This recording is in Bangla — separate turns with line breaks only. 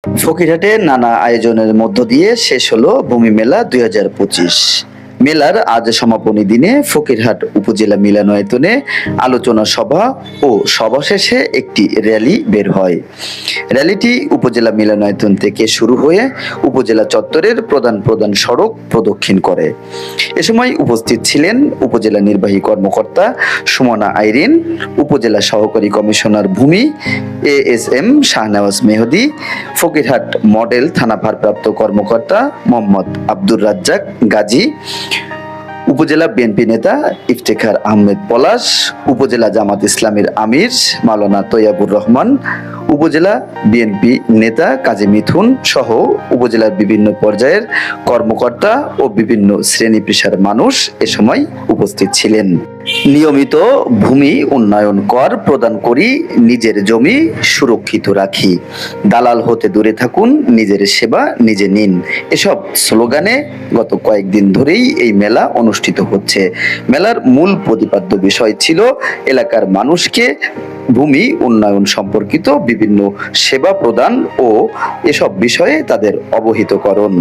ফকিরহাটে নানা আয়োজনের মধ্য দিয়ে শেষ হলো ভূমি মেলা ২০২৫। মেলার আজ সমাপনী দিনে ফকিরহাট উপজেলা মিলনায়তনে আলোচনা সভা ও সভা শেষে একটি র্যালি বের হয়। র্যালিটি উপজেলা মিলনায়তন থেকে শুরু হয়ে উপজেলা চত্বরের প্রধান প্রধান সড়ক প্রদক্ষিণ করে। এ সময় উপস্থিত ছিলেন উপজেলা নির্বাহী কর্মকর্তা সুমনা আইরিন, উপজেলা সহকারী কমিশনার ভূমি ASM শাহনওয়াজ মেহেদী, ফকিরহাট মডেল থানা ভারপ্রাপ্ত কর্মকর্তা মোহাম্মদ আব্দুর রাজ্জাক গাজী, উপজেলা বিএনপি নেতা ইফতেখার আহমেদ পলাশ, উপজেলা জামাত ইসলামীর আমির মাওলানা তৈয়াবুর রহমান, উপজেলা বিএনপি নেতা কাজী মিথুন সহ উপজেলার বিভিন্ন পর্যায়ের কর্মকর্তা ও বিভিন্ন শ্রেণী পেশার মানুষ এ সময় উপস্থিত ছিলেন। নিয়মিত ভূমি উন্নয়ন কর প্রদান করি, নিজের জমি সুরক্ষিত রাখি, দালাল হতে দূরে থাকুন, নিজের সেবা নিজে নিন, এসব স্লোগানে গত কয়েকদিন ধরেই এই মেলা অনুষ্ঠিত হচ্ছে। মেলার মূল প্রতিপাদ্য বিষয় ছিল এলাকার মানুষকে ভূমি উন্নয়ন সম্পর্কিত বিভিন্ন সেবা প্রদান ও এসব বিষয়ে তাদের অবহিতকরণ।